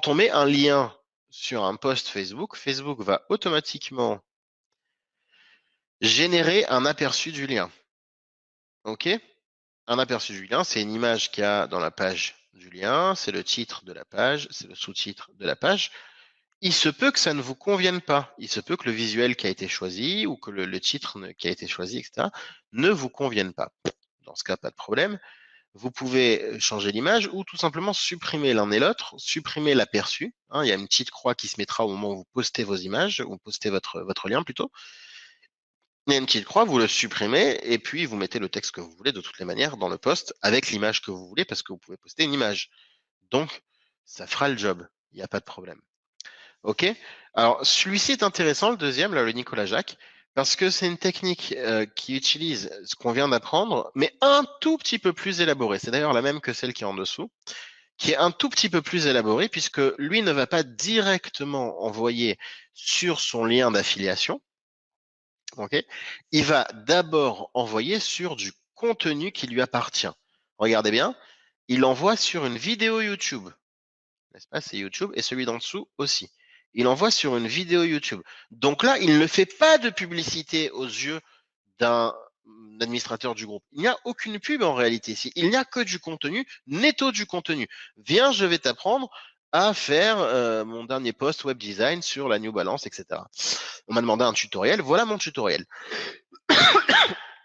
quand on met un lien sur un post Facebook, Facebook va automatiquement générer un aperçu du lien. OK? Un aperçu du lien, c'est une image qu'il y a dans la page du lien, c'est le titre de la page, c'est le sous-titre de la page. Il se peut que ça ne vous convienne pas. Il se peut que le visuel qui a été choisi ou que le titre qui a été choisi, etc., ne vous convienne pas. Dans ce cas, pas de problème. Vous pouvez changer l'image ou tout simplement supprimer l'un et l'autre, supprimer l'aperçu. Il y a une petite croix qui se mettra au moment où vous postez vos images, ou postez votre lien plutôt. Il y a une petite croix, vous le supprimez et puis vous mettez le texte que vous voulez de toutes les manières dans le post avec l'image que vous voulez parce que vous pouvez poster une image. Donc, ça fera le job. Il n'y a pas de problème. OK? Alors, celui-ci est intéressant, le deuxième, là, le Nicolas Jacques, parce que c'est une technique qui utilise ce qu'on vient d'apprendre, mais un tout petit peu plus élaborée. C'est d'ailleurs la même que celle qui est en dessous, qui est un tout petit peu plus élaborée, puisque lui ne va pas directement envoyer sur son lien d'affiliation. OK? Il va d'abord envoyer sur du contenu qui lui appartient. Regardez bien, il envoie sur une vidéo YouTube. N'est-ce pas? C'est YouTube et celui d'en dessous aussi. Il envoie sur une vidéo YouTube. Donc là, il ne fait pas de publicité aux yeux d'un administrateur du groupe. Il n'y a aucune pub en réalité ici. Il n'y a que du contenu, netto du contenu. Viens, je vais t'apprendre à faire mon dernier post web design sur la New Balance, etc. On m'a demandé un tutoriel, voilà mon tutoriel.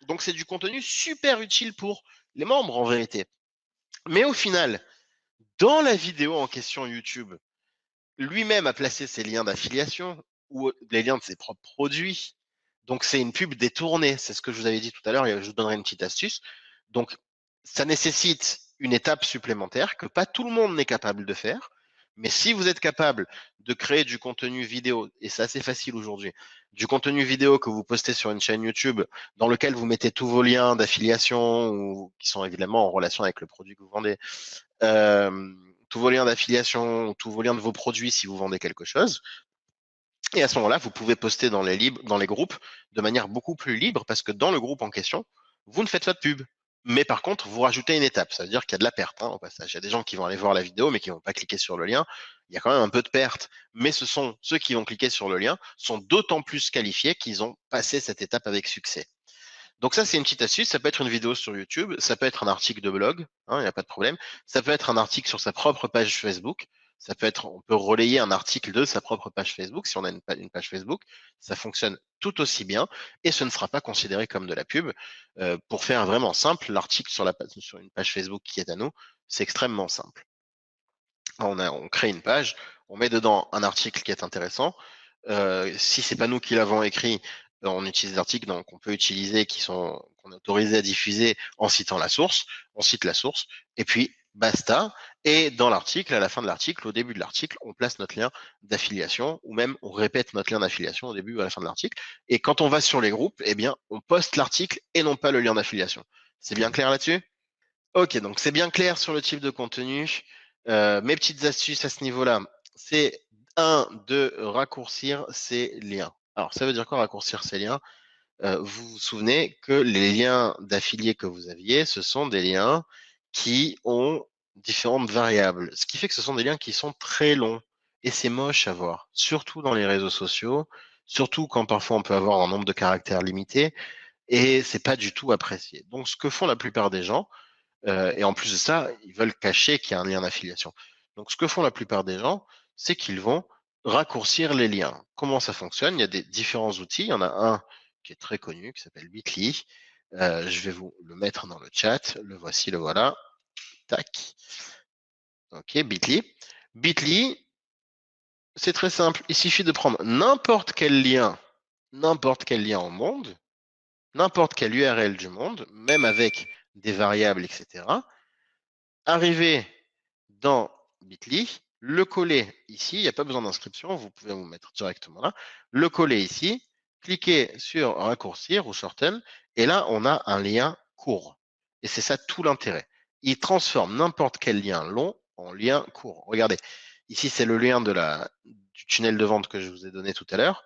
Donc c'est du contenu super utile pour les membres en vérité. Mais au final, dans la vidéo en question YouTube, lui-même a placé ses liens d'affiliation ou les liens de ses propres produits. Donc, c'est une pub détournée. C'est ce que je vous avais dit tout à l'heure et je vous donnerai une petite astuce. Donc, ça nécessite une étape supplémentaire que pas tout le monde n'est capable de faire. Mais si vous êtes capable de créer du contenu vidéo, et c'est assez facile aujourd'hui, du contenu vidéo que vous postez sur une chaîne YouTube dans lequel vous mettez tous vos liens d'affiliation ou qui sont évidemment en relation avec le produit que vous vendez, tous vos liens d'affiliation, tous vos liens de vos produits si vous vendez quelque chose. Et à ce moment-là, vous pouvez poster dans les groupes de manière beaucoup plus libre parce que dans le groupe en question, vous ne faites pas de pub. Mais par contre, vous rajoutez une étape. Ça veut dire qu'il y a de la perte au passage. Il y a des gens qui vont aller voir la vidéo mais qui ne vont pas cliquer sur le lien. Il y a quand même un peu de perte. Mais ce sont ceux qui vont cliquer sur le lien sont d'autant plus qualifiés qu'ils ont passé cette étape avec succès. Donc ça, c'est une petite astuce. Ça peut être une vidéo sur YouTube, ça peut être un article de blog, il n'y a pas de problème. Ça peut être un article sur sa propre page Facebook. Ça peut être, on peut relayer un article de sa propre page Facebook. Si on a une page Facebook, ça fonctionne tout aussi bien et ce ne sera pas considéré comme de la pub. Pour faire vraiment simple, l'article sur une page Facebook qui est à nous, c'est extrêmement simple. On crée une page, on met dedans un article qui est intéressant. Si c'est pas nous qui l'avons écrit, on utilise des articles qu'on peut utiliser, qu'on est autorisé à diffuser en citant la source. On cite la source et puis basta. Et dans l'article, à la fin de l'article, au début de l'article, on place notre lien d'affiliation ou même on répète notre lien d'affiliation au début ou à la fin de l'article. Et quand on va sur les groupes, eh bien, on poste l'article et non pas le lien d'affiliation. C'est bien clair là-dessus? Ok, donc c'est bien clair sur le type de contenu. Mes petites astuces à ce niveau-là, c'est de raccourcir ces liens. Alors, ça veut dire quoi raccourcir ces liens? Vous vous souvenez que les liens d'affiliés que vous aviez, ce sont des liens qui ont différentes variables. Ce qui fait que ce sont des liens qui sont très longs. Et c'est moche à voir, surtout dans les réseaux sociaux, surtout quand parfois on peut avoir un nombre de caractères limité, et c'est pas du tout apprécié. Donc, ce que font la plupart des gens, et en plus de ça, ils veulent cacher qu'il y a un lien d'affiliation. Donc, ce que font la plupart des gens, c'est qu'ils vont raccourcir les liens. Comment ça fonctionne? Il y a des différents outils. Il y en a un qui est très connu, qui s'appelle Bitly. Je vais vous le mettre dans le chat. Le voici, le voilà. Tac. OK, Bitly. Bitly, c'est très simple. Il suffit de prendre n'importe quel lien au monde, n'importe quelle URL du monde, même avec des variables, etc. Arriver dans Bitly, le coller ici, il n'y a pas besoin d'inscription, vous pouvez vous mettre directement là, le coller ici, cliquez sur raccourcir ou shorten, et là, on a un lien court. Et c'est ça tout l'intérêt. Il transforme n'importe quel lien long en lien court. Regardez, ici, c'est le lien du tunnel de vente que je vous ai donné tout à l'heure,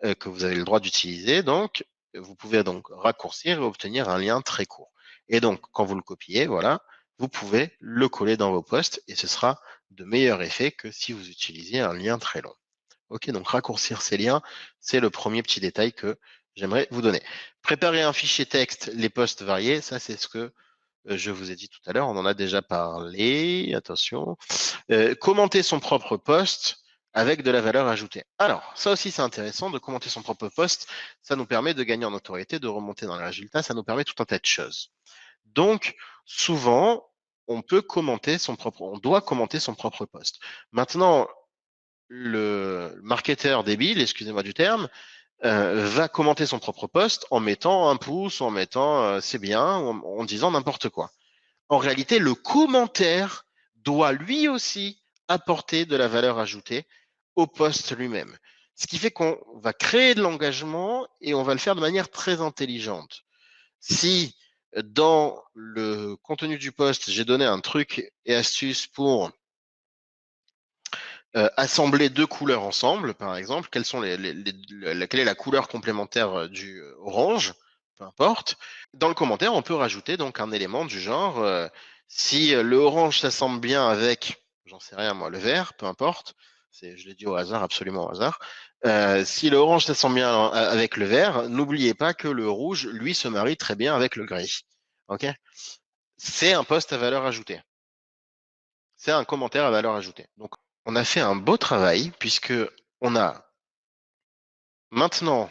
que vous avez le droit d'utiliser. Donc, vous pouvez donc raccourcir et obtenir un lien très court. Et donc, quand vous le copiez, voilà, vous pouvez le coller dans vos posts et ce sera de meilleurs effets que si vous utilisiez un lien très long. Ok, donc raccourcir ces liens, c'est le premier petit détail que j'aimerais vous donner. Préparer un fichier texte, les postes variés, ça c'est ce que je vous ai dit tout à l'heure, on en a déjà parlé, attention. Commenter son propre post avec de la valeur ajoutée. Alors, ça aussi c'est intéressant de commenter son propre post, ça nous permet de gagner en autorité, de remonter dans les résultats, ça nous permet tout un tas de choses. Donc, souvent, on doit commenter son propre post. Maintenant, le marketeur débile, excusez-moi du terme, va commenter son propre post en mettant un pouce, en mettant c'est bien, en disant n'importe quoi. En réalité, le commentaire doit lui aussi apporter de la valeur ajoutée au post lui-même. Ce qui fait qu'on va créer de l'engagement et on va le faire de manière très intelligente. Si dans le contenu du post, j'ai donné un truc et astuce pour assembler deux couleurs ensemble, par exemple, quelles sont quelle est la couleur complémentaire du orange, peu importe. Dans le commentaire, on peut rajouter donc un élément du genre si le orange s'assemble bien avec, j'en sais rien moi, le vert, peu importe. Je l'ai dit au hasard, absolument au hasard. Si le orange s'assemble bien avec le vert, n'oubliez pas que le rouge, lui, se marie très bien avec le gris. Ok? C'est un post à valeur ajoutée. C'est un commentaire à valeur ajoutée. Donc, on a fait un beau travail puisque on a maintenant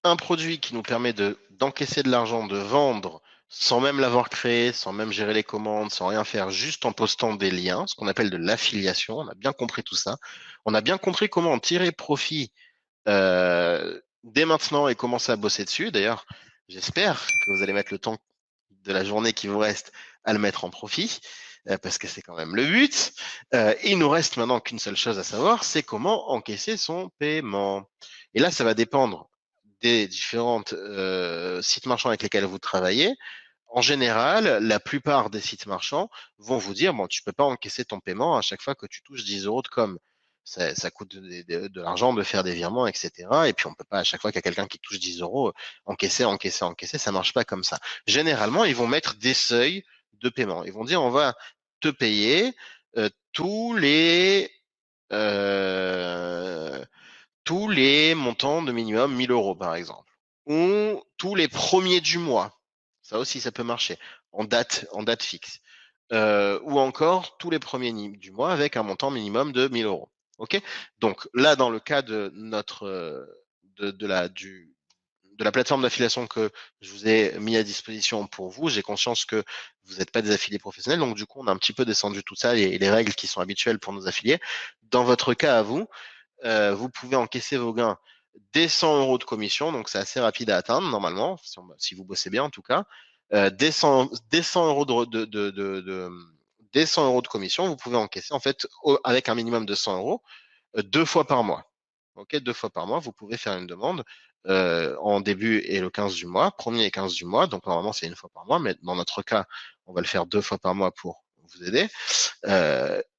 un produit qui nous permet d'encaisser de l'argent, de vendre sans même l'avoir créé, sans même gérer les commandes, sans rien faire, juste en postant des liens, ce qu'on appelle de l'affiliation. On a bien compris tout ça. On a bien compris comment en tirer profit dès maintenant et commencer à bosser dessus. D'ailleurs, j'espère que vous allez mettre le temps de la journée qui vous reste à le mettre en profit, parce que c'est quand même le but. Il nous reste maintenant qu'une seule chose à savoir, c'est comment encaisser son paiement. Et là, ça va dépendre des différentes sites marchands avec lesquels vous travaillez. En général, la plupart des sites marchands vont vous dire, bon, tu peux pas encaisser ton paiement à chaque fois que tu touches 10 euros de com. Ça coûte de l'argent de faire des virements, etc. Et puis on peut pas à chaque fois qu'il y a quelqu'un qui touche 10 euros encaisser. Ça marche pas comme ça. Généralement, ils vont mettre des seuils de paiement. Ils vont dire, on va te payer tous euh, tous les montants de minimum 1000 euros, par exemple, ou tous les premiers du mois. Ça aussi, ça peut marcher en date fixe. Ou encore tous les premiers du mois avec un montant minimum de 1000 euros. Ok. Donc là, dans le cas de notre de la plateforme d'affiliation que je vous ai mis à disposition pour vous, j'ai conscience que vous n'êtes pas des affiliés professionnels, donc du coup, on a un petit peu descendu tout ça et les règles qui sont habituelles pour nos affiliés. Dans votre cas à vous, vous pouvez encaisser vos gains dès 100 euros de commission, donc c'est assez rapide à atteindre normalement, si vous bossez bien en tout cas. Dès 100 euros dès 100 euros de commission, vous pouvez encaisser en fait avec un minimum de 100 euros deux fois par mois. Ok, deux fois par mois, vous pouvez faire une demande en début et le 15 du mois, premier et 15 du mois. Donc normalement c'est une fois par mois, mais dans notre cas, on va le faire deux fois par mois pour vous aider.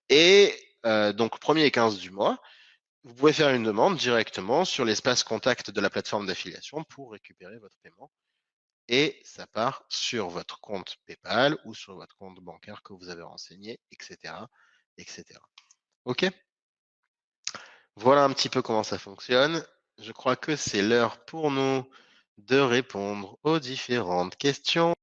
Et donc premier et 15 du mois, vous pouvez faire une demande directement sur l'espace contact de la plateforme d'affiliation pour récupérer votre paiement et ça part sur votre compte PayPal ou sur votre compte bancaire que vous avez renseigné, etc., etc. OK? Voilà un petit peu comment ça fonctionne. Je crois que c'est l'heure pour nous de répondre aux différentes questions.